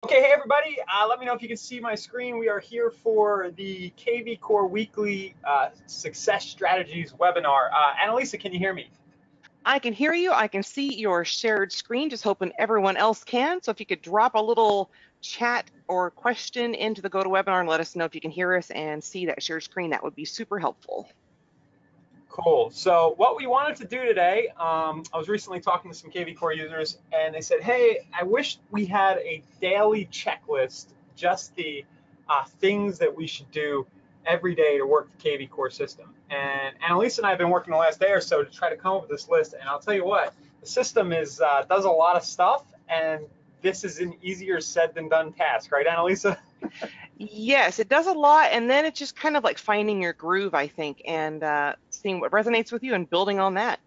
Okay, hey everybody, let me know if you can see my screen. We are here for the KV Core Weekly Success Strategies webinar. Annalisa, can you hear me? I can hear you. I can see your shared screen, just hoping everyone else can. So if you could drop a little chat or question into the GoToWebinar and let us know if you can hear us and see that shared screen, that would be super helpful. Cool. So what we wanted to do today, I was recently talking to some KV Core users and they said, hey, I wish we had a daily checklist, just the things that we should do every day to work the KV Core system. And Annalisa and I have been working the last day or so to try to come up with this list. And I'll tell you what, the system does a lot of stuff, and this is an easier said than done task, right, Annalisa? Yes, it does a lot, and then it's just kind of like finding your groove, I think, and seeing what resonates with you and building on that.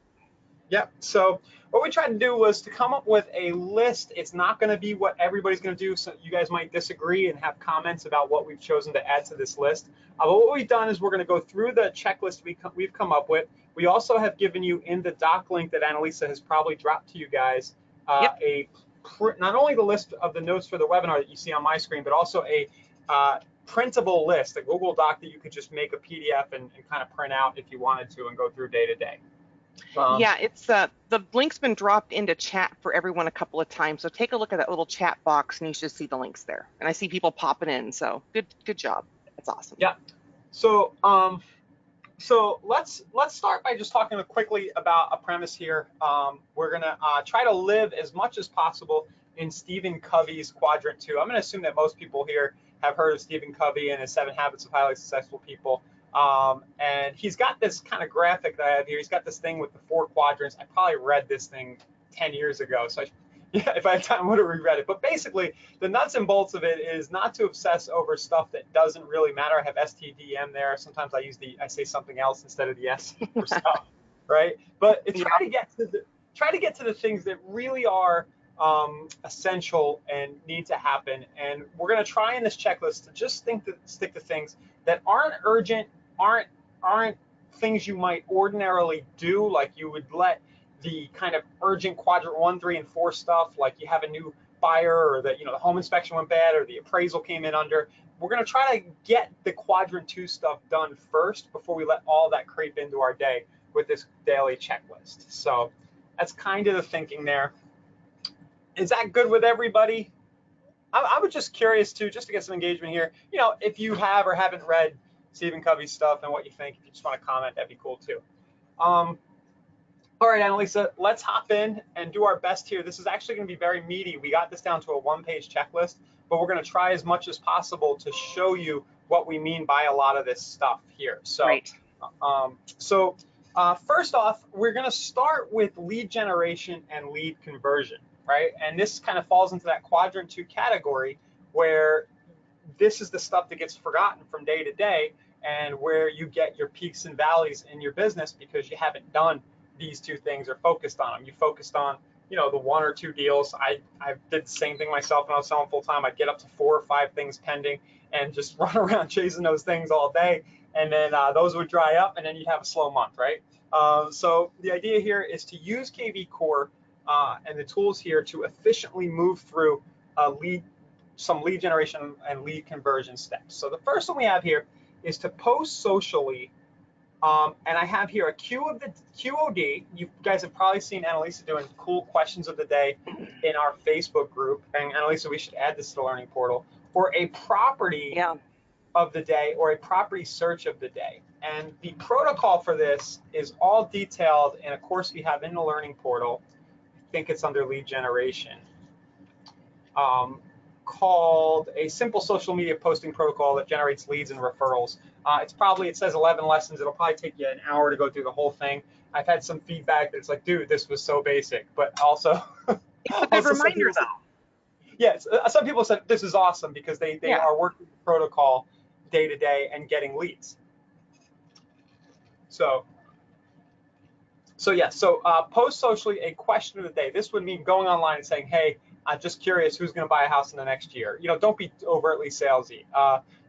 Yep. So what we tried to do was to come up with a list. It's not going to be what everybody's going to do. So you guys might disagree and have comments about what we've chosen to add to this list. But what we've done is we're going to go through the checklist we've come up with. We also have given you in the doc link that Annalisa has probably dropped to you guys Yep. not only the list of the notes for the webinar that you see on my screen, but also a printable list, a Google Doc that you could just make a PDF and kind of print out if you wanted to and go through day to day. Yeah, it's the link's been dropped into chat for everyone a couple of times. So take a look at that little chat box and you should see the links there. And I see people popping in. So good job. That's awesome. Yeah. So so let's start by just talking quickly about a premise here. We're gonna try to live as much as possible in Stephen Covey's quadrant 2. I'm gonna assume that most people here have heard of Stephen Covey and his 7 Habits of Highly Successful People. And he's got this kind of graphic that I have here. He's got this thing with the 4 quadrants. I probably read this thing 10 years ago, so yeah, if I had time, I would have reread it. But basically, the nuts and bolts of it is not to obsess over stuff that doesn't really matter. I have STDM there. Sometimes I say something else instead of the S for stuff, right? But try to get to the things that really are essential and need to happen. And we're going to try in this checklist to just stick to things that aren't urgent, aren't things you might ordinarily do, like you would let the kind of urgent quadrant 1, 3, and 4 stuff, like you have a new buyer, or that the home inspection went bad, or the appraisal came in under. We're going to try to get the quadrant 2 stuff done first before we let all that creep into our day with this daily checklist. So that's kind of the thinking there. Is that good with everybody? I was just curious too, just to get some engagement here. If you have or haven't read Stephen Covey's stuff and what you think, if you just want to comment, that'd be cool too. All right, Annalisa, let's hop in and do our best here. This is actually going to be very meaty. We got this down to a 1-page checklist, but we're going to try as much as possible to show you what we mean by a lot of this stuff here. So, Right. First off, we're going to start with lead generation and lead conversion, right? And this kind of falls into that quadrant 2 category, where this is the stuff that gets forgotten from day to day, and where you get your peaks and valleys in your business because you haven't done these 2 things or focused on them. You focused on, the 1 or 2 deals. I did the same thing myself when I was selling full time. I'd get up to 4 or 5 things pending and just run around chasing those things all day. And then those would dry up, and then you'd have a slow month, right? So the idea here is to use KV Core and the tools here to efficiently move through some lead generation and lead conversion steps. So the first one we have here is to post socially. And I have here a QOD. You guys have probably seen Annalisa doing cool questions of the day in our Facebook group. And Annalisa, we should add this to the learning portal. Or a property of the day, or a property search of the day. And the protocol for this is all detailed in a course we have in the learning portal. I think it's under lead generation. Called a simple social media posting protocol that generates leads and referrals. It says 11 lessons. It'll probably take you an hour to go through the whole thing. I've had some feedback that's like, dude, this was so basic, but also it's a good reminder though. Yes, some people said this is awesome because they are working the protocol day to day and getting leads. So post socially a question of the day. This would mean going online and saying, hey, I'm just curious who's going to buy a house in the next year. Don't be overtly salesy.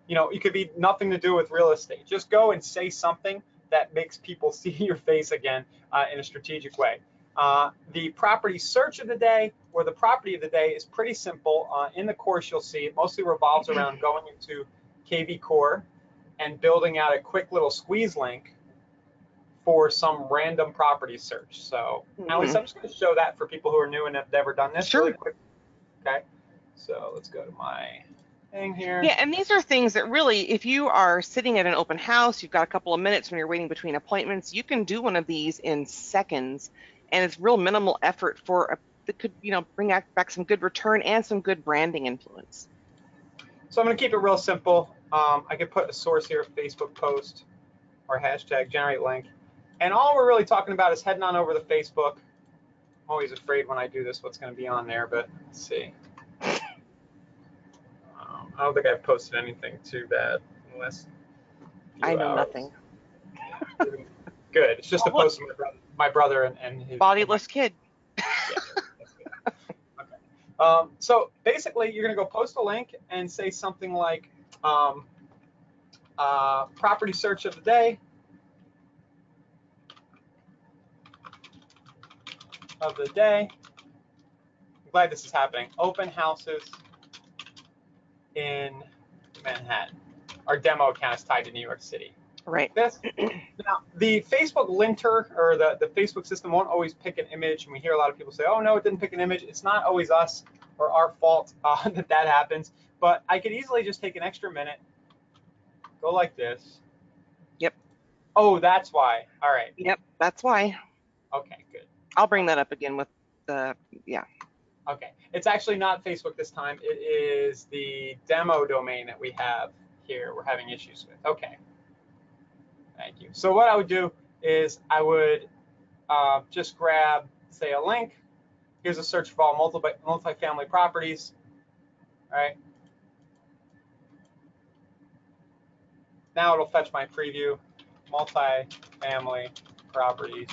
It could be nothing to do with real estate. Just go and say something that makes people see your face again in a strategic way. The property search of the day or the property of the day is pretty simple. In the course, you'll see it mostly revolves around going into KV Core and building out a quick little squeeze link for some random property search. So, Alice, I'm just going to show that for people who are new and have never done this really quick. Okay, so let's go to my thing here. Yeah, and these are things that really, if you are sitting at an open house, you've got a couple of minutes when you're waiting between appointments, you can do one of these in seconds, and it's real minimal effort for that could, you know, bring back some good return and some good branding influence. So I'm going to keep it real simple. I could put a source here, Facebook post or hashtag generate link. And all we're really talking about is heading on over to Facebook. I'm always afraid when I do this what's going to be on there, but let's see. I don't think I've posted anything too bad unless I know nothing. Good. It's just a post of my brother and his bodiless kid. Yeah, that's good. Okay. So basically, you're going to go post a link and say something like property search of the day. I'm glad this is happening. Open houses in Manhattan. Our demo account is tied to New York City. Right. Now, the Facebook linter or the Facebook system won't always pick an image, and we hear a lot of people say, "Oh no, it didn't pick an image." It's not always us or our fault that happens. But I could easily just take an extra minute, go like this. Yep. Oh, that's why. All right. Yep, that's why. Okay, good. I'll bring that up again with the, yeah. Okay, it's actually not Facebook this time. It is the demo domain that we have here we're having issues with. Okay, thank you. So what I would do is I would just grab, say, a link. Here's a search for all multifamily properties. All right. Now it'll fetch my preview, multifamily properties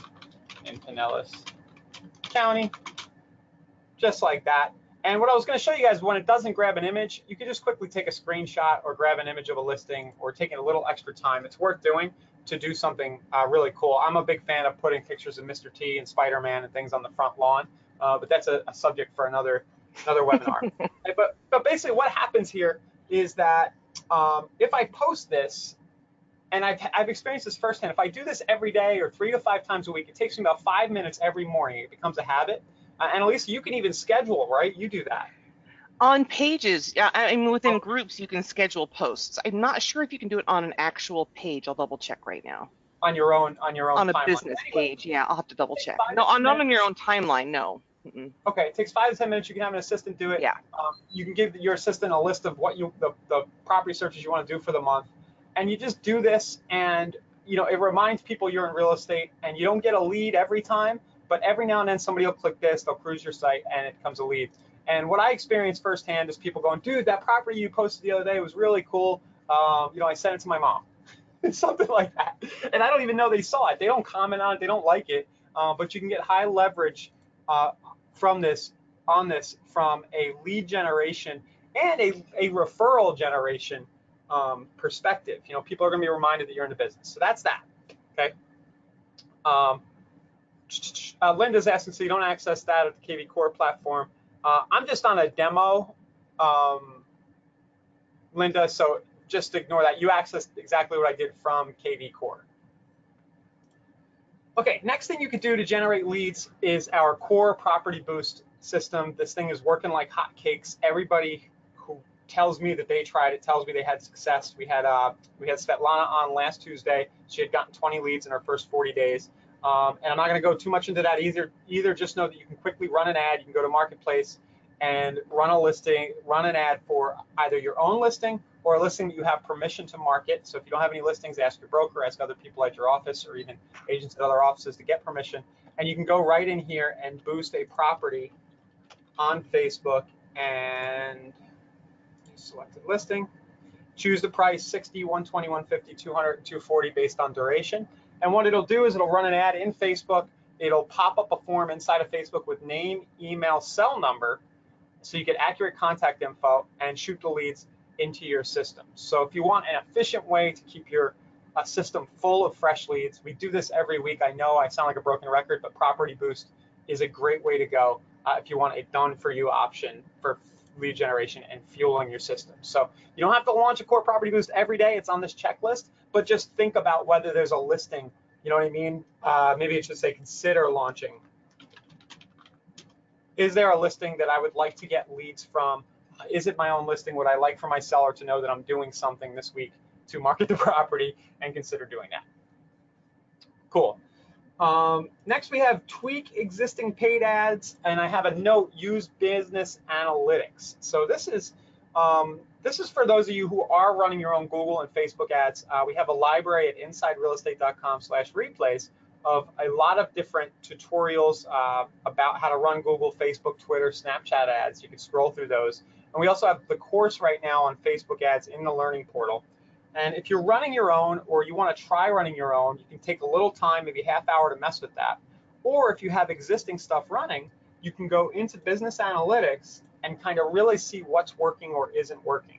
in Pinellas County, just like that. And what I was going to show you guys, when it doesn't grab an image, you can just quickly take a screenshot or grab an image of a listing or taking a little extra time. It's worth doing to do something really cool. I'm a big fan of putting pictures of Mr. T and Spider-Man and things on the front lawn, but that's a subject for another webinar. But basically what happens here is that if I post this, and I've experienced this firsthand, if I do this every day or 3 to 5 times a week, it takes me about 5 minutes every morning. It becomes a habit. And Elisa, you can even schedule, right? You do that. On pages, I mean, within groups, you can schedule posts. I'm not sure if you can do it on an actual page. I'll double check right now. On your own on a timeline. Business page, yeah, I'll have to double check. No, not on your own timeline, no. Okay, it takes 5 to 10 minutes. You can have an assistant do it. Yeah. You can give your assistant a list of what the property searches you want to do for the month, and you just do this, and it reminds people you're in real estate, and you don't get a lead every time, but every now and then somebody will click this, they'll cruise your site, and it becomes a lead. And what I experienced firsthand is people going, "Dude, that property you posted the other day was really cool. I sent it to my mom." Something like that. And I don't even know they saw it. They don't comment on it. They don't like it. But you can get high leverage from a lead generation and a referral generation perspective. People are going to be reminded that you're in the business. So that's that. Okay. Linda's asking, so you don't access that at the KV Core platform. I'm just on a demo, Linda, so just ignore that. You accessed exactly what I did from KV Core. Okay, next thing you could do to generate leads is our Core Property Boost system. This thing is working like hotcakes. Everybody who tells me that they tried it tells me they had success. We had Svetlana on last Tuesday. She had gotten 20 leads in her first 40 days. And I'm not going to go too much into that either. Just know that you can quickly run an ad. You can go to Marketplace and run an ad for either your own listing or a listing that you have permission to market. So if you don't have any listings, ask your broker, ask other people at your office or even agents at other offices to get permission. And you can go right in here and boost a property on Facebook and select a listing. Choose the price, 60, 120, 150, 200, 240 based on duration. And what it'll do is it'll run an ad in Facebook. It'll pop up a form inside of Facebook with name, email, cell number, so you get accurate contact info and shoot the leads into your system. So if you want an efficient way to keep your system full of fresh leads, we do this every week. I know I sound like a broken record, but Property Boost is a great way to go if you want a done for you option for lead generation and fueling your system. So you don't have to launch a Core Property Boost every day. It's on this checklist, but just think about whether there's a listing. You know what I mean? Maybe it should say consider launching. Is there a listing that I would like to get leads from? Is it my own listing? Would I like for my seller to know that I'm doing something this week to market the property, and consider doing that? Cool. Next, we have tweak existing paid ads, and I have a note: use business analytics. So this is for those of you who are running your own Google and Facebook ads. We have a library at insiderealestate.com/replays of a lot of different tutorials about how to run Google, Facebook, Twitter, Snapchat ads. You can scroll through those. And we also have the course right now on Facebook ads in the learning portal. And if you're running your own, or you want to try running your own, you can take a little time, maybe half hour, to mess with that. Or if you have existing stuff running, you can go into business analytics and kind of really see what's working or isn't working.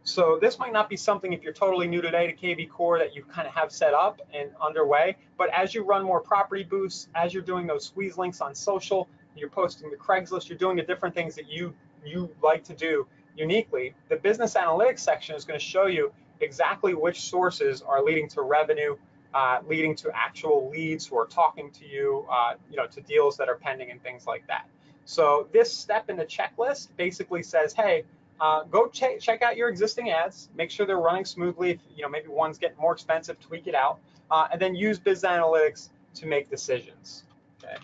So this might not be something, if you're totally new today to KV Core, that you kind of have set up and underway. But as you run more property boosts, as you're doing those squeeze links on social, you're posting to Craigslist, you're doing the different things that you like to do uniquely, the business analytics section is going to show you exactly which sources are leading to revenue, leading to actual leads who are talking to you, to deals that are pending and things like that. So this step in the checklist basically says, hey, go check out your existing ads, make sure they're running smoothly. If, maybe one's getting more expensive, tweak it out, and then use business analytics to make decisions. Okay.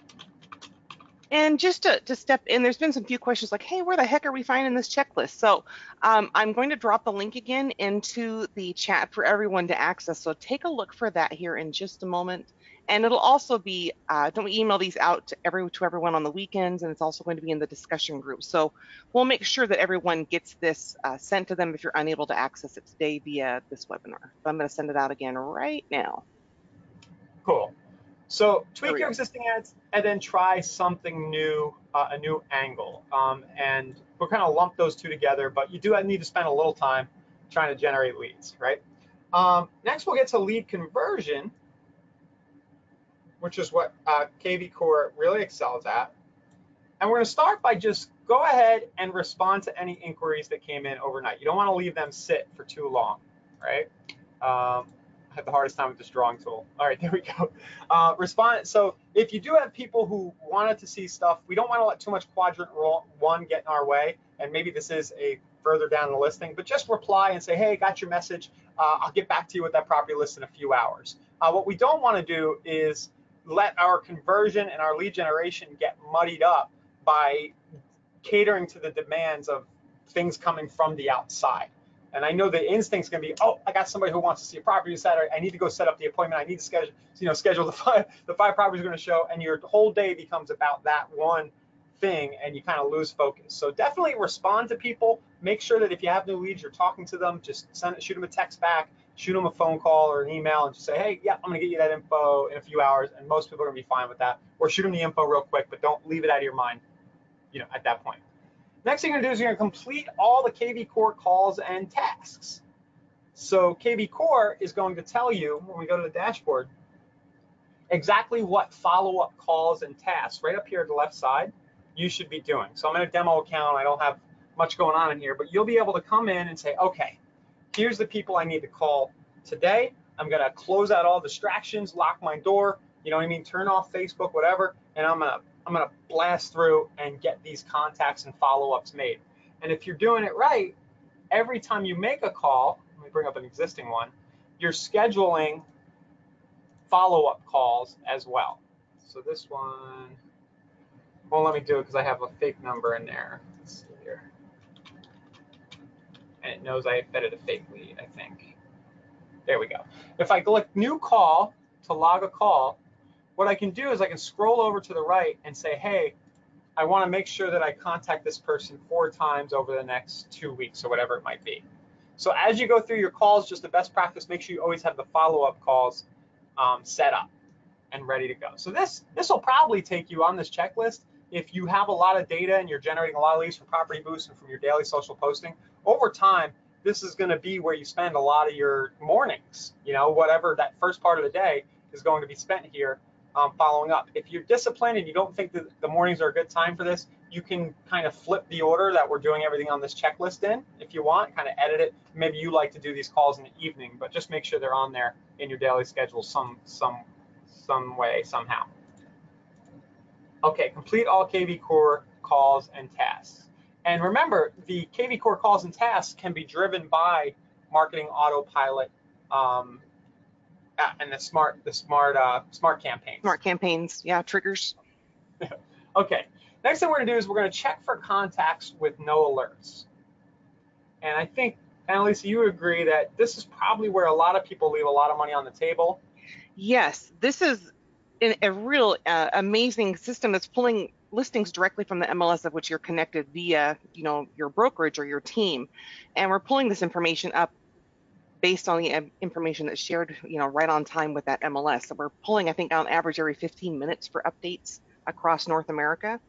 And just to step in, there's been some few questions like, hey, where the heck are we finding this checklist? So I'm going to drop the link again into the chat for everyone to access. So take a look for that here in just a moment. And it'll also be, don't we email these out to everyone on the weekends, and it's also going to be in the discussion group. So we'll make sure that everyone gets this sent to them if you're unable to access it today via this webinar. So I'm going to send it out again right now. Cool. So tweak your existing ads and then try something new, a new angle. And we'll kind of lump those two together, but you do need to spend a little time trying to generate leads, right? Next, we'll get to lead conversion, which is what KV Core really excels at. And we're going to start by just go ahead and respond to any inquiries that came in overnight. You don't want to leave them sit for too long, right? I had the hardest time with this drawing tool. All right, there we go. Respond. So if you do have people who wanted to see stuff, we don't want to let too much quadrant one get in our way. And maybe this is a further down the listing, but just reply and say, hey, got your message. I'll get back to you with that property list in a few hours. What we don't want to do is let our conversion and our lead generation get muddied up by catering to the demands of things coming from the outside. And I know the instinct's going to be, oh, I got somebody who wants to see a property Saturday. I need to go set up the appointment. I need to schedule the five properties we're going to show. And your whole day becomes about that one thing, and you kind of lose focus. So definitely respond to people. Make sure that if you have new leads, you're talking to them. Just shoot them a text back, shoot them a phone call or an email, and just say, hey, yeah, I'm going to get you that info in a few hours. And most people are going to be fine with that. Or shoot them the info real quick, but don't leave it out of your mind, at that point. Next thing you're going to do is you're going to complete all the KV Core calls and tasks. So KV Core is going to tell you, when we go to the dashboard, exactly what follow-up calls and tasks right up here at the left side you should be doing. So I'm in a demo account. I don't have much going on in here, but you'll be able to come in and say, okay, here's the people I need to call today. I'm going to close out all distractions, lock my door, turn off Facebook, whatever, and I'm going to blast through and get these contacts and follow-ups made. And if you're doing it right, every time you make a call, let me bring up an existing one, you're scheduling follow-up calls as well. So this one won't let me do it because I have a fake number in there. Let's see here. And it knows I fed it a fake lead, I think. There we go. If I click new call to log a call, what I can do is I can scroll over to the right and say, hey, I want to make sure that I contact this person 4 times over the next 2 weeks or whatever it might be. So as you go through your calls, just the best practice, make sure you always have the follow-up calls set up and ready to go. So this will probably take you on this checklist. If you have a lot of data and you're generating a lot of leads from Property Boost and from your daily social posting, over time, this is going to be where you spend a lot of your mornings. Whatever that first part of the day is going to be spent here. following up. If you're disciplined and you don't think that the mornings are a good time for this, you can kind of flip the order that we're doing everything on this checklist in if you want, kind of edit it. Maybe you like to do these calls in the evening, but just make sure they're on there in your daily schedule some way, somehow. Okay, complete all KV Core calls and tasks. And remember, the KV Core calls and tasks can be driven by Marketing Autopilot and the smart campaigns. Smart campaigns, yeah, triggers. Okay, next thing we're gonna do is we're gonna check for contacts with no alerts. And I think, Annalisa, you agree that this is probably where a lot of people leave a lot of money on the table. Yes, this is a real amazing system that's pulling listings directly from the MLS of which you're connected via, your brokerage or your team. And we're pulling this information up based on the information that's shared, right on time with that MLS. So we're pulling, I think, on average every 15 minutes for updates across North America.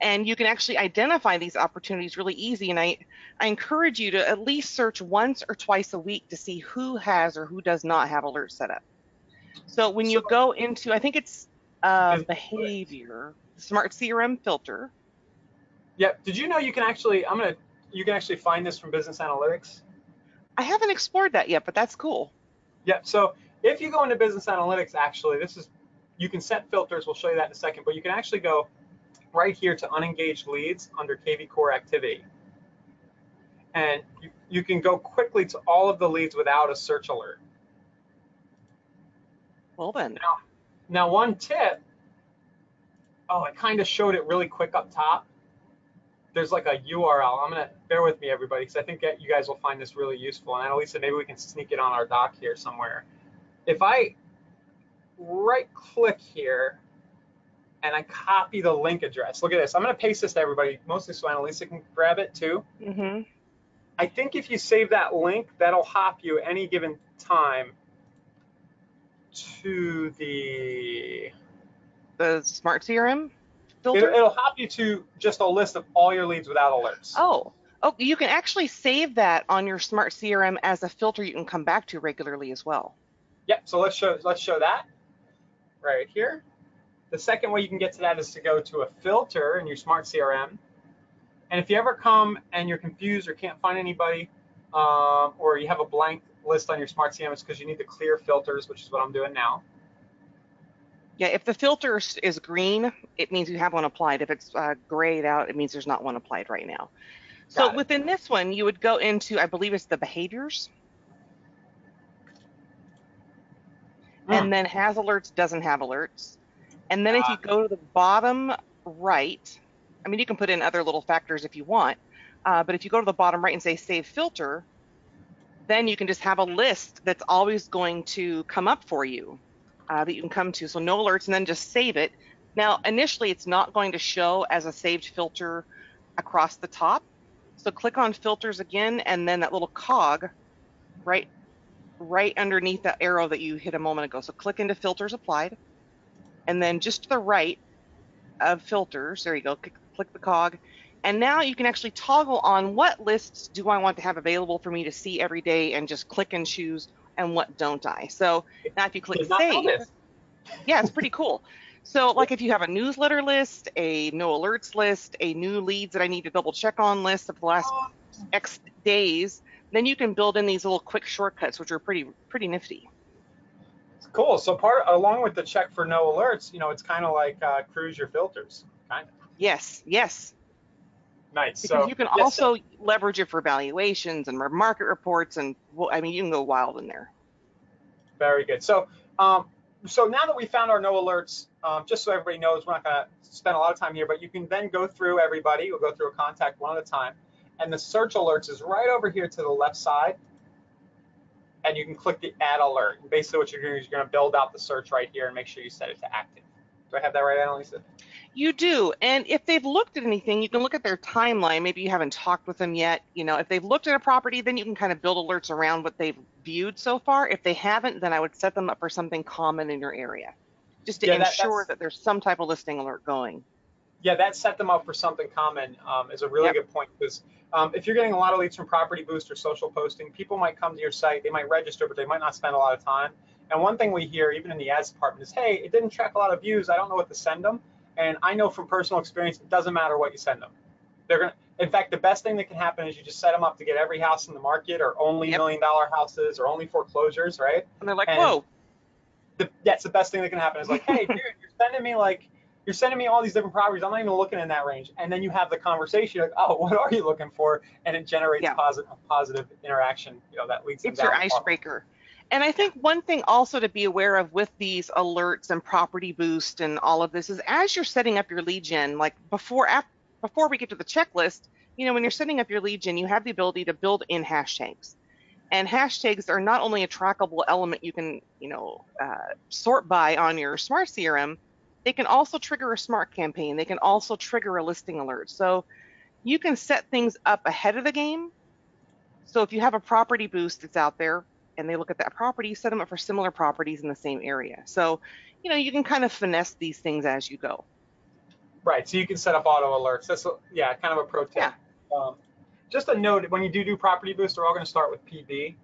And you can actually identify these opportunities really easy. And I encourage you to at least search once or twice a week to see who has or who does not have alerts set up. So when you go into, I think it's behavior, Smart CRM filter. Yep. Did you know you can actually, you can actually find this from Business Analytics? I haven't explored that yet, but that's cool. Yep. So if you go into Business Analytics, actually, you can set filters. We'll show you that in a second, but you can actually go right here to unengaged leads under KV Core activity. And you can go quickly to all of the leads without a search alert. Well then. Now one tip, I kind of showed it really quick up top. There's like a URL. Bear with me, everybody, because I think that you guys will find this really useful. And Annalisa, maybe we can sneak it on our doc here somewhere. If I right-click here and I copy the link address, look at this. I'm going to paste this to everybody, mostly so Annalisa can grab it too. Mm-hmm. I think if you save that link, that'll hop you any given time to the Smart CRM filter? It'll hop you to just a list of all your leads without alerts. Oh, you can actually save that on your Smart CRM as a filter you can come back to regularly as well. Yep, so let's show that right here. The second way you can get to that is to go to a filter in your Smart CRM. And if you ever come and you're confused or can't find anybody, or you have a blank list on your Smart CRM, it's because you need to clear filters, which is what I'm doing now. Yeah, if the filter is green, it means you have one applied. If it's grayed out, it means there's not one applied right now. So within this one, you would go into, I believe it's the behaviors. And then has alerts, doesn't have alerts. And then if you go to the bottom right, you can put in other little factors if you want, but if you go to the bottom right and say save filter, then you can just have a list that's always going to come up for you. That you can come to, so no alerts, and then just save it. Now, initially, it's not going to show as a saved filter across the top. So click on filters again, and then that little cog right underneath the arrow that you hit a moment ago. So click into filters applied, and then just to the right of filters, there you go, click the cog. And now you can actually toggle on what lists do I want to have available for me to see every day, and just click and choose, and what don't I? So now if you click save, yeah, it's pretty cool. So like if you have a newsletter list, a no alerts list, a new leads that I need to double check on list of the last X days, then you can build in these little quick shortcuts, which are pretty nifty. Cool. So along with the check for no alerts, it's kind of like cruise your filters, kind of. Yes. Nice. Because you can also leverage it for valuations and market reports, and you can go wild in there. Very good. So, so now that we found our no alerts, just so everybody knows, we're not going to spend a lot of time here, but you can then go through everybody. We'll go through a contact one at a time, and the search alerts is right over here to the left side, and you can click the add alert. And basically, what you're doing is you're going to build out the search right here and make sure you set it to active. Do I have that right, Annalisa? You do, and if they've looked at anything, you can look at their timeline. Maybe you haven't talked with them yet. If they've looked at a property, then you can kind of build alerts around what they've viewed so far. If they haven't, then I would set them up for something common in your area, just to ensure that there's some type of listing alert going. Yeah, that set them up for something common is a really good point, because if you're getting a lot of leads from Property Boost or social posting, people might come to your site, they might register, but they might not spend a lot of time. And one thing we hear, even in the ads department, is, hey, it didn't track a lot of views. I don't know what to send them. And I know from personal experience, it doesn't matter what you send them. They're gonna. In fact, the best thing that can happen is you just set them up to get every house in the market, or only $1 Yep. million houses, or only foreclosures, right? And they're like, And whoa. that's the best thing that can happen. Is like, hey, dude, you're sending me all these different properties. I'm not even looking in that range. And then you have the conversation, like, oh, what are you looking for? And it generates Yeah. positive interaction. That leads them It's your down the path. icebreaker. And I think one thing also to be aware of with these alerts and property boost and all of this is, as you're setting up your lead gen, like before we get to the checklist, when you're setting up your lead gen, you have the ability to build in hashtags. And hashtags are not only a trackable element you can, sort by on your smart CRM, they can also trigger a smart campaign. They can also trigger a listing alert. So you can set things up ahead of the game. So if you have a property boost that's out there and they look at that property, set them up for similar properties in the same area. So, you can kind of finesse these things as you go. Right. So you can set up auto alerts. That's kind of a pro tip. Yeah. Just a note: when you do property boost, they're all going to start with PB.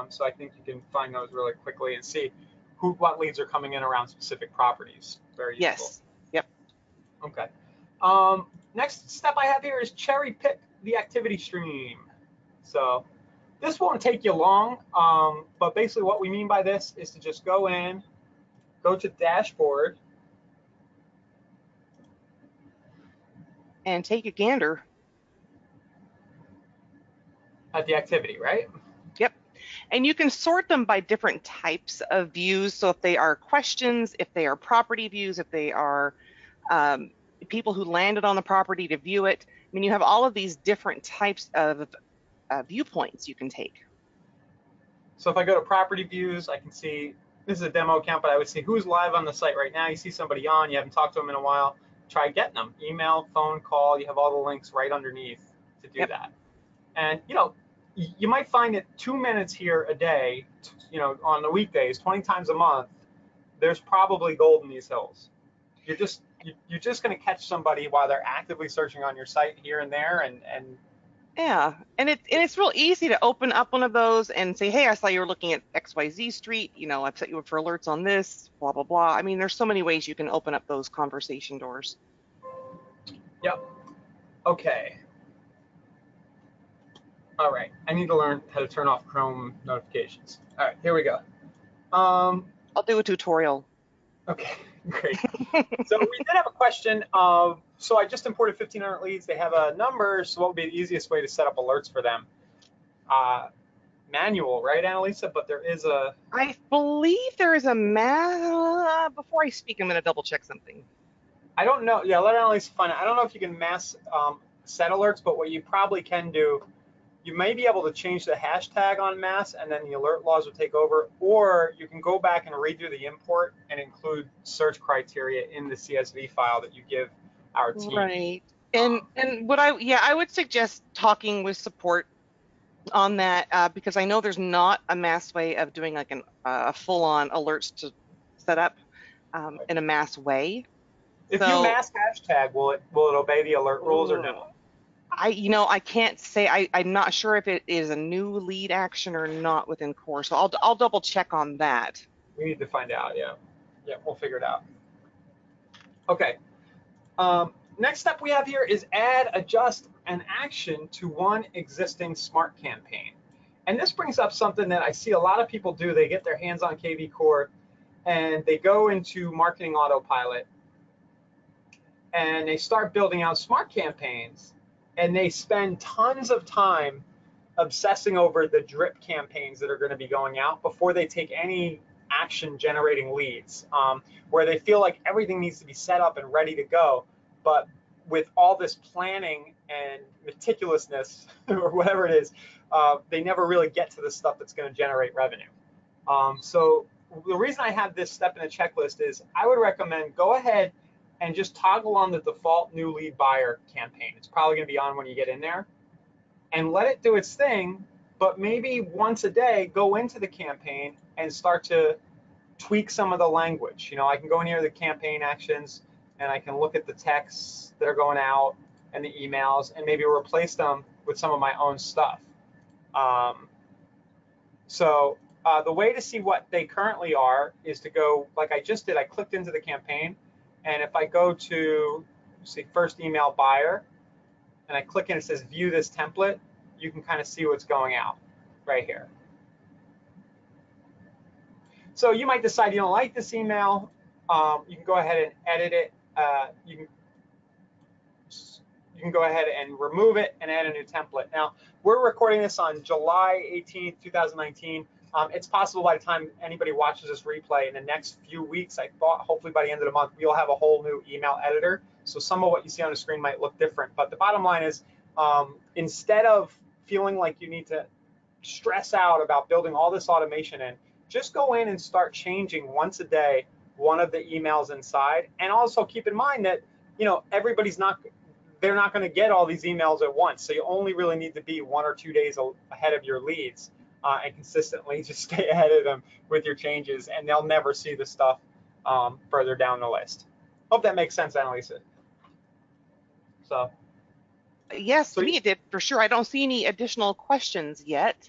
So I think you can find those really quickly and see what leads are coming in around specific properties. Very useful. Yes. Yep. Okay. Next step I have here is cherry pick the activity stream. So this won't take you long, but basically what we mean by this is to just go to dashboard, and take a gander at the activity, right? Yep. And you can sort them by different types of views. So if they are questions, if they are property views, if they are people who landed on the property to view it. I mean, you have all of these different types of viewpoints you can take. So if I go to property views, I can see, this is a demo account, but I would see who's live on the site right now. You see somebody on, you haven't talked to them in a while, try getting them. Email, phone, call, you have all the links right underneath to do that. And, you might find it 2 minutes here a day, on the weekdays, 20 times a month, there's probably gold in these hills. You're just going to catch somebody while they're actively searching on your site here and there, and yeah, and it's real easy to open up one of those and say, hey, I saw you were looking at XYZ Street, I've set you up for alerts on this, blah, blah, blah. I mean, there's so many ways you can open up those conversation doors. Yep. Okay. All right, I need to learn how to turn off Chrome notifications. All right, here we go. I'll do a tutorial. Okay, great. So we did have a question of, so I just imported 1,500 leads. They have a number, so what would be the easiest way to set up alerts for them? Manual, right, Annalisa? But there is a... I believe there is a before I speak, I'm going to double check something. I don't know. Yeah, let Annalisa find out. I don't know if you can mass set alerts, but what you probably can do, you may be able to change the hashtag on mass, and then the alert laws will take over, or you can go back and redo the import and include search criteria in the CSV file that you give our team. Right. And what I would suggest talking with support on that, because I know there's not a mass way of doing like a full-on alerts to set up in a mass way. If you mass hashtag, will it obey the alert rules or no? I can't say. I'm not sure if it is a new lead action or not within Core, so I'll double check on that. We need to find out. Yeah, we'll figure it out. Okay. Next step we have here is add, adjust, an action to one existing smart campaign. And this brings up something that I see a lot of people do. They get their hands on KV Core and they go into marketing autopilot and they start building out smart campaigns, and they spend tons of time obsessing over the drip campaigns that are going to be going out before they take any action generating leads, where they feel like everything needs to be set up and ready to go. But with all this planning and meticulousness or whatever it is, they never really get to the stuff that's going to generate revenue. So the reason I have this step in the checklist is I would recommend go ahead and just toggle on the default new lead buyer campaign. It's probably going to be on when you get in there, and let it do its thing. But maybe once a day, go into the campaign and start to tweak some of the language. I can go in here to the campaign actions, and I can look at the texts that are going out and the emails, and maybe replace them with some of my own stuff. the way to see what they currently are is to go, like I just did, I clicked into the campaign, and if I go to, say, first email buyer, and I click in, it says view this template, you can kind of see what's going out right here. So you might decide you don't like this email. You can go ahead and edit it. You can go ahead and remove it and add a new template. Now, we're recording this on July 18th, 2019. It's possible by the time anybody watches this replay in the next few weeks, I thought hopefully by the end of the month, we'll have a whole new email editor. So some of what you see on the screen might look different. But the bottom line is, instead of feeling like you need to stress out about building all this automation in, just go in and start changing once a day one of the emails inside. And also keep in mind that, they're not going to get all these emails at once. So you only really need to be 1 or 2 days ahead of your leads and consistently just stay ahead of them with your changes, and they'll never see the stuff further down the list. Hope that makes sense, Annalisa. So. Yes, to me it did for sure. I don't see any additional questions yet.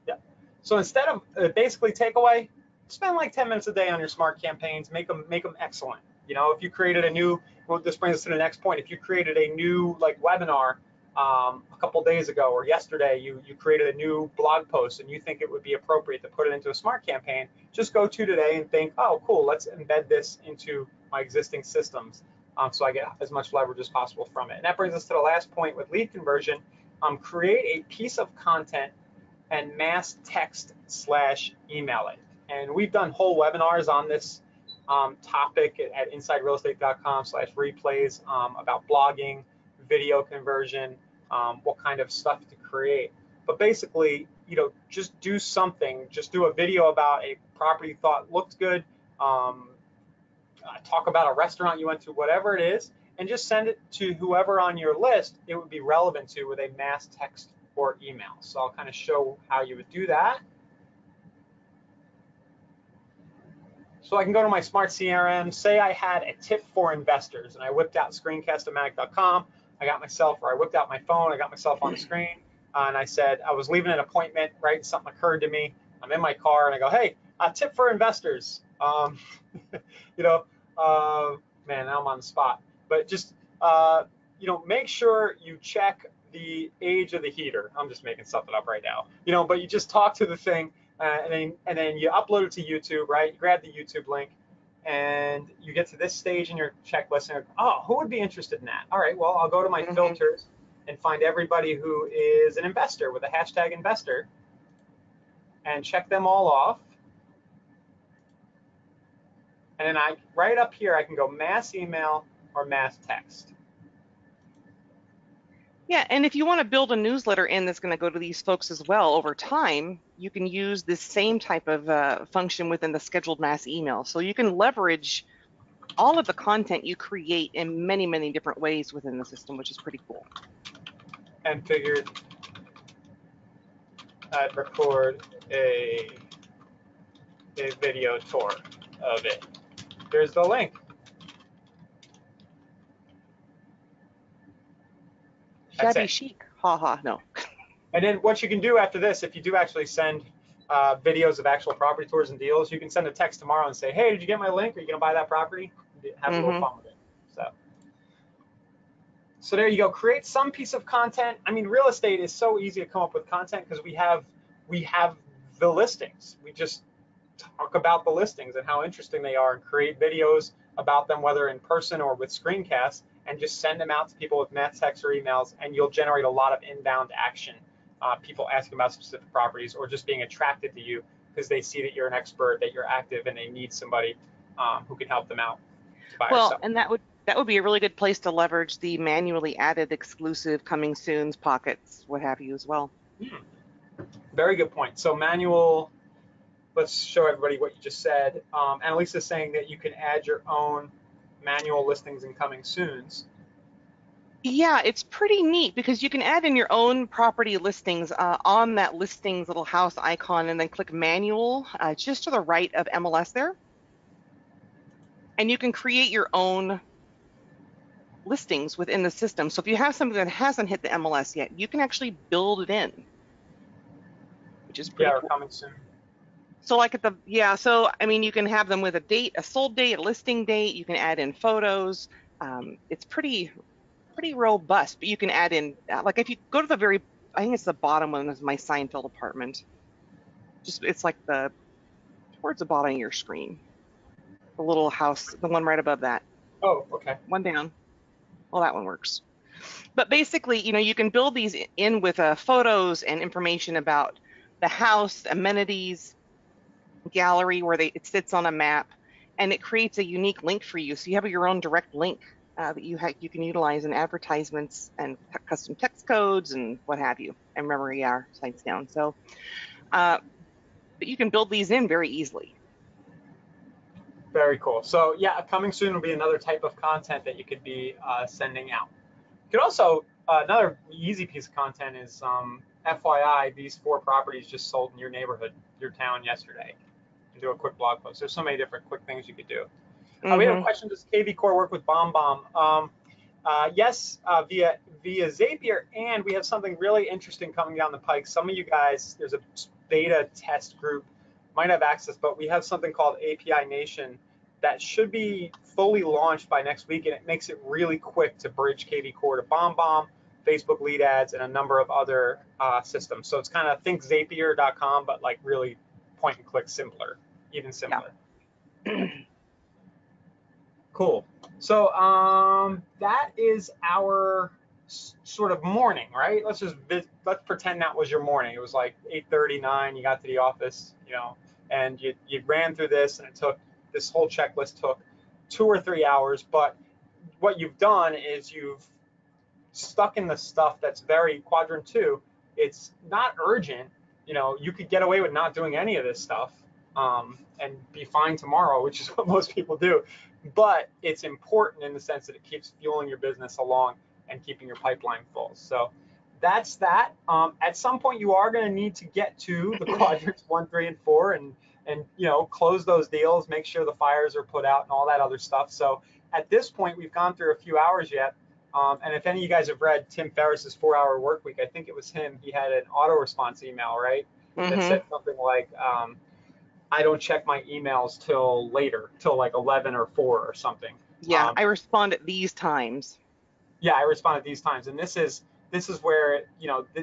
Yeah. So instead of basically takeaway, spend like 10 minutes a day on your smart campaigns. Make them excellent. If you created a new, well, this brings us to the next point. If you created a new webinar a couple days ago or yesterday, you created a new blog post and you think it would be appropriate to put it into a smart campaign, just go to today and think, oh, cool, let's embed this into my existing systems so I get as much leverage as possible from it. And that brings us to the last point with lead conversion. Create a piece of content and mass text / email it. And we've done whole webinars on this topic at insiderealestate.com/replays about blogging, video conversion, what kind of stuff to create. But basically, just do something. Just do a video about a property you thought looked good. Talk about a restaurant you went to, whatever it is, and just send it to whoever on your list it would be relevant to with a mass text or email. So I'll kind of show how you would do that. So I can go to my Smart CRM, say I had a tip for investors, and I whipped out screencast-o-matic.com. I whipped out my phone, I got myself on the screen, and I said, I was leaving an appointment, right? Something occurred to me. I'm in my car, and I go, hey, a tip for investors. Man, now I'm on the spot. But just, make sure you check the age of the heater. I'm just making something up right now. But you just talk to the thing, and then you upload it to YouTube, right? You grab the YouTube link, and you get to this stage in your checklist, and oh, who would be interested in that? All right, well, I'll go to my filters and find everybody who is an investor with a hashtag investor, and check them all off. And then right up here, I can go mass email or mass text. Yeah, and if you want to build a newsletter in that's going to go to these folks as well over time, you can use this same type of function within the scheduled mass email. So you can leverage all of the content you create in many, many different ways within the system, which is pretty cool. And figured I'd record a video tour of it. Here's the link. Shabby chic, haha, no. And then what you can do after this, if you do actually send videos of actual property tours and deals, you can send a text tomorrow and say, hey, did you get my link? Are you going to buy that property? Have a little fun with it. So there you go. Create some piece of content. I mean, real estate is so easy to come up with content because we have the listings. We just talk about the listings and how interesting they are and create videos about them, whether in person or with screencasts, and just send them out to people with mass text or emails, and you'll generate a lot of inbound action. People asking about specific properties or just being attracted to you because they see that you're an expert, that you're active, and they need somebody who can help them out. Well, and that would be a really good place to leverage the manually added exclusive coming soon's pockets, what have you as well. Very good point. So manual, let's show everybody what you just said. Annalisa's saying that you can add your own manual listings and coming soons. Yeah, it's pretty neat because you can add in your own property listings on that listings little house icon and then click manual just to the right of MLS there. And you can create your own listings within the system. So if you have something that hasn't hit the MLS yet, you can actually build it in, which is pretty cool. Coming soon. So like at the, yeah, so I mean, you can have them with a date, a sold date, a listing date. You can add in photos. It's pretty robust, but you can add in, like if you go to the very, I think it's the bottom one is my Seinfeld apartment. Just, it's like towards the bottom of your screen, the little house, the one right above that, Oh, okay. one down. Well, that one works. But basically, you can build these in with photos and information about the house, amenities, gallery where it sits on a map, and it creates a unique link for you. So you have your own direct link that you can utilize in advertisements and custom text codes and what have you, and memory our sites down. So, but you can build these in very easily. Very cool. So yeah, coming soon will be another type of content that you could be sending out. You could also, another easy piece of content is FYI, these 4 properties just sold in your neighborhood, your town yesterday. You can do a quick blog post. There's so many different quick things you could do. We have a question, does KV Core work with BombBomb? Yes, via Zapier, and we have something really interesting coming down the pike. Some of you guys, there's a beta test group, might have access, but we have something called API Nation that should be fully launched by next week, and it makes it really quick to bridge KV Core to BombBomb, Facebook lead ads, and a number of other systems. So it's kind of think Zapier.com, but like really point and click simpler, even simpler. Yeah. Cool. So that is our sort of morning, right? Let's pretend that was your morning. It was like 8:39. You got to the office, and you ran through this, and this whole checklist took 2 or 3 hours. But what you've done is you've stuck in the stuff that's very quadrant 2. It's not urgent. You could get away with not doing any of this stuff and be fine tomorrow, which is what most people do. But it's important in the sense that it keeps fueling your business along and keeping your pipeline full. So that's that. At some point, you are going to need to get to the quadrants 1, 3, and 4, and close those deals, make sure the fires are put out, and all that other stuff. So at this point, we've gone through a few hours yet. And if any of you guys have read Tim Ferriss's 4-Hour Workweek, I think it was him. He had an auto response email, right? That said something like, I don't check my emails till later, till like 11 or 4 or something. Yeah, I respond at these times. Yeah, I respond at these times, and this is where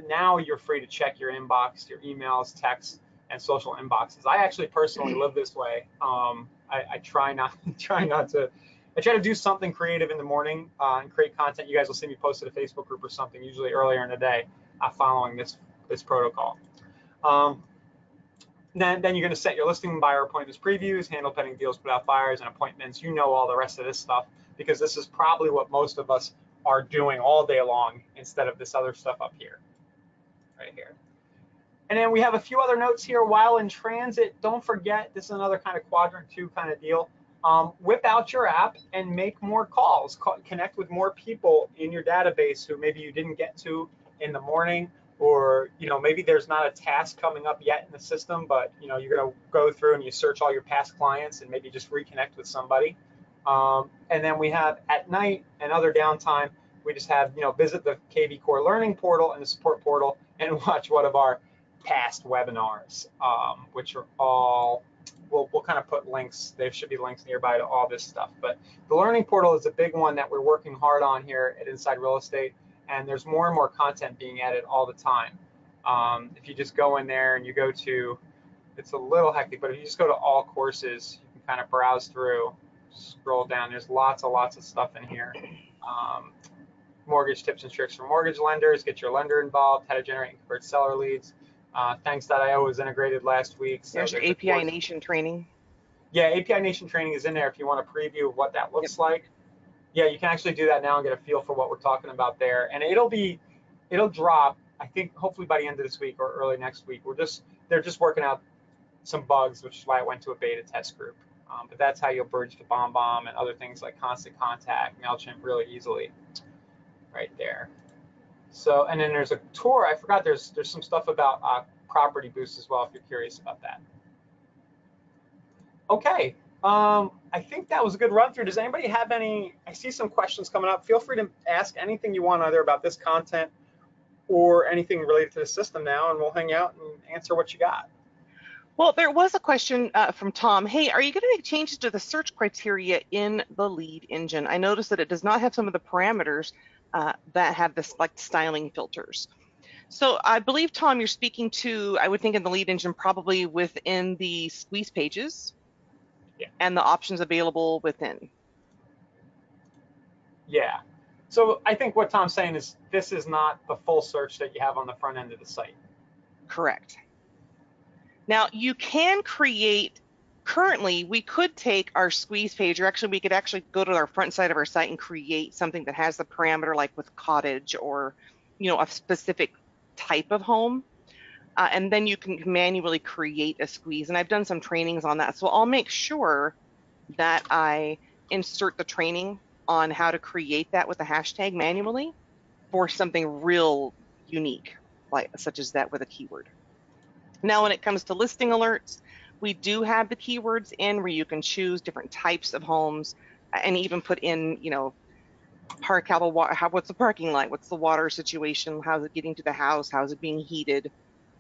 now you're free to check your inbox, your emails, texts, and social inboxes. I actually personally live this way. I try to do something creative in the morning and create content. You guys will see me post to a Facebook group or something, usually earlier in the day, following this protocol. Then you're going to set your listing buyer appointments previews, handle pending deals, put out fires and appointments. All the rest of this stuff because this is probably what most of us are doing all day long instead of this other stuff up here, right here. And then we have a few other notes here. While in transit, don't forget, this is another kind of quadrant 2 kind of deal. Whip out your app and make more calls. Connect with more people in your database who maybe you didn't get to in the morning, or maybe there's not a task coming up yet in the system, but you're going to go through and you search all your past clients and maybe just reconnect with somebody. And then we have at night and other downtime, we just have visit the KV Core Learning Portal and the Support Portal and watch one of our past webinars, which are all, we'll kind of put links. There should be links nearby to all this stuff. But the Learning Portal is a big one that we're working hard on here at Inside Real Estate. And there's more and more content being added all the time. If you just go in there and you go to, it's a little hectic, but if you just go to all courses, you can kind of browse through, scroll down. There's lots of stuff in here. Mortgage tips and tricks for mortgage lenders, get your lender involved, how to generate and convert seller leads. Thanks.io was integrated last week. So there's your API Nation training. Yeah, API Nation training is in there if you want a preview of what that looks like. Yeah, you can actually do that now and get a feel for what we're talking about there. And it'll drop, I think, hopefully by the end of this week or early next week. They're just working out some bugs, which is why I went to a beta test group. But that's how you'll bridge to BombBomb and other things like Constant Contact, MailChimp really easily, right there. So, and then there's a tour. I forgot there's some stuff about Property Boost as well if you're curious about that. Okay. I think that was a good run through. Does anybody have any? I see some questions coming up. Feel free to ask anything you want either about this content or anything related to the system now, and we'll hang out and answer what you got. Well, there was a question from Tom. Hey, are you going to make changes to the search criteria in the lead engine? I noticed that it does not have some of the parameters that have the select styling filters. So I believe, Tom, you're speaking to, I would think in the lead engine, probably within the squeeze pages. Yeah. And the options available within. Yeah. So I think what Tom's saying is this is not the full search that you have on the front end of the site. Correct. Now you can create, currently we could take our squeeze page, or actually we could actually go to our front side of our site and create something that has the parameter like with cottage or, you know, a specific type of home. And then you can manually create a squeeze. And I've done some trainings on that. So I'll make sure that I insert the training on how to create that with a hashtag manually for something real unique, like such as that with a keyword. Now, when it comes to listing alerts, we do have the keywords in where you can choose different types of homes and even put in, you know, what's the parking like? What's the water situation? How's it getting to the house? How's it being heated?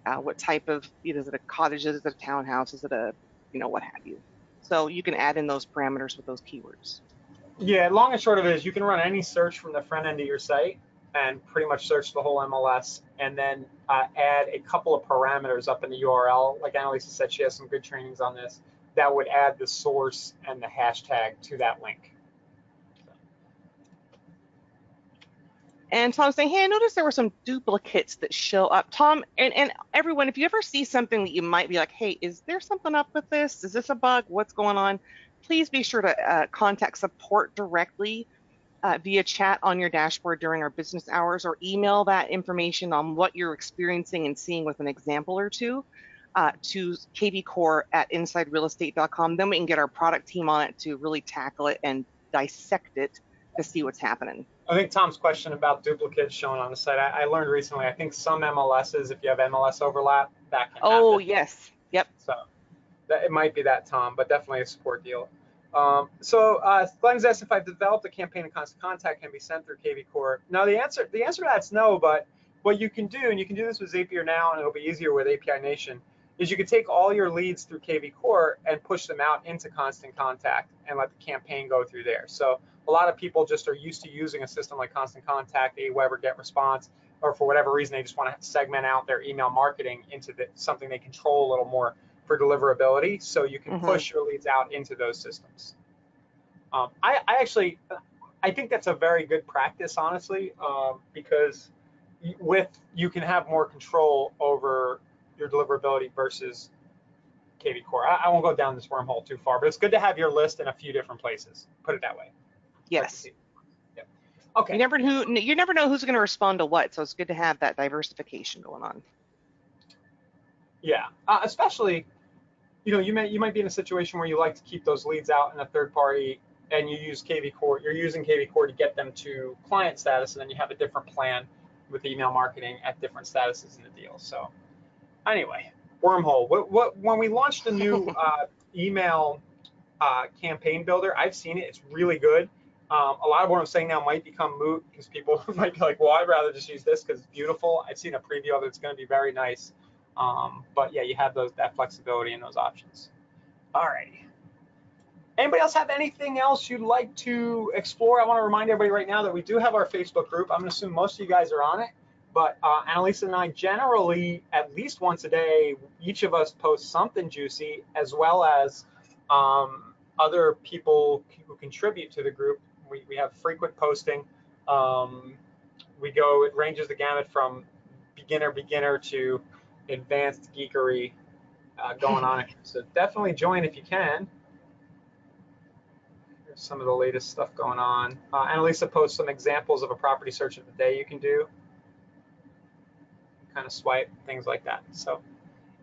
What type of, you know, is it a cottage? Is it a townhouse? Is it a, you know, what have you? So you can add in those parameters with those keywords. Yeah, long and short of it is you can run any search from the front end of your site and pretty much search the whole MLS, and then add a couple of parameters up in the URL. Like Annalisa said, she has some good trainings on this that would add the source and the hashtag to that link. And Tom's saying, hey, I noticed there were some duplicates that show up. Tom, and everyone, if you ever see something that you might be like, hey, is there something up with this? Is this a bug? What's going on? Please be sure to contact support directly via chat on your dashboard during our business hours, or email that information on what you're experiencing and seeing with an example or two to kvcore@insiderealestate.com. Then we can get our product team on it to really tackle it and dissect it to see what's happening. I think Tom's question about duplicates showing on the site, I learned recently, I think some MLSs, if you have MLS overlap, that can happen. Oh, yes. Yep. So it might be that, Tom, but definitely a support deal. Glenn's asked if I've developed a campaign in Constant Contact can be sent through kvCore. No, the answer to that's no, but what you can do, and you can do this with Zapier now, and it'll be easier with API Nation, is you can take all your leads through kvCore and push them out into Constant Contact and let the campaign go through there. So a lot of people just are used to using a system like Constant Contact, Aweber, GetResponse, or for whatever reason, they just want to segment out their email marketing into something they control a little more for deliverability. So you can push your leads out into those systems. I think that's a very good practice, honestly, because you can have more control over your deliverability versus kvCore. I won't go down this wormhole too far, but it's good to have your list in a few different places. Put it that way. Yes. Yep. Okay. You never know who's going to respond to what, so it's good to have that diversification going on. Yeah, especially, you know, you might be in a situation where you like to keep those leads out in a third party, and you use kvCore. You're using kvCore to get them to client status, and then you have a different plan with email marketing at different statuses in the deal. So, anyway, wormhole. When we launched the new email campaign builder, I've seen it. It's really good. A lot of what I'm saying now might become moot because people might be like, well, I'd rather just use this because it's beautiful. I've seen a preview of it. It's going to be very nice. But yeah, you have that flexibility and those options. All righty. Anybody else have anything else you'd like to explore? I want to remind everybody right now that we do have our Facebook group. I'm going to assume most of you guys are on it. But Annalisa and I generally, at least once a day, each of us post something juicy, as well as other people who contribute to the group. We have frequent posting. It ranges the gamut from beginner to advanced geekery going on. So definitely join if you can. Here's some of the latest stuff going on. Annalisa posts some examples of a property search of the day you can do. Kind of swipe, things like that. So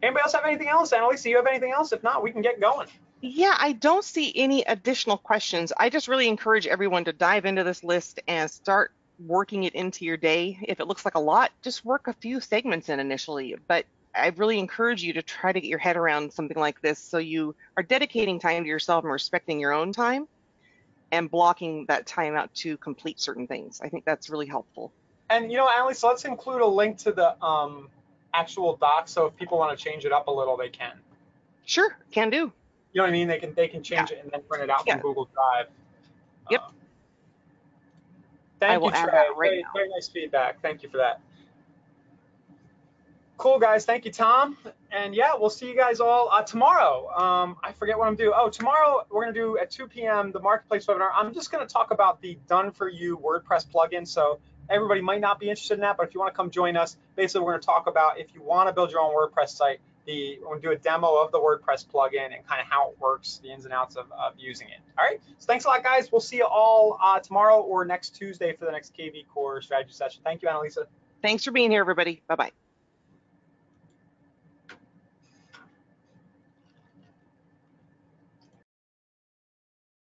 anybody else have anything else? Annalisa, you have anything else? If not, we can get going. Yeah, I don't see any additional questions. I just really encourage everyone to dive into this list and start working it into your day. If it looks like a lot, just work a few segments in initially. But I really encourage you to try to get your head around something like this so you are dedicating time to yourself and respecting your own time and blocking that time out to complete certain things. I think that's really helpful. And, you know, Annalisa, let's include a link to the actual doc, so if people want to change it up a little, they can. Sure, can do. You know what I mean? They can change it and then print it out from Yeah. Google Drive. Yep. Uh, I Thank will you, add Trey. that right Very, now. very nice feedback. Thank you for that. Cool, guys. Thank you, Tom. And yeah, we'll see you guys all tomorrow. I forget what I'm doing. Oh, tomorrow we're going to do at 2 p.m. the Marketplace webinar. I'm just going to talk about the Done For You WordPress plugin. So everybody might not be interested in that, but if you want to come join us, basically we're going to talk about if you want to build your own WordPress site, we're going to do a demo of the WordPress plugin and kind of how it works, the ins and outs of using it. All right. So thanks a lot, guys. We'll see you all tomorrow or next Tuesday for the next KV Core strategy session. Thank you, Annalisa. Thanks for being here, everybody. Bye-bye.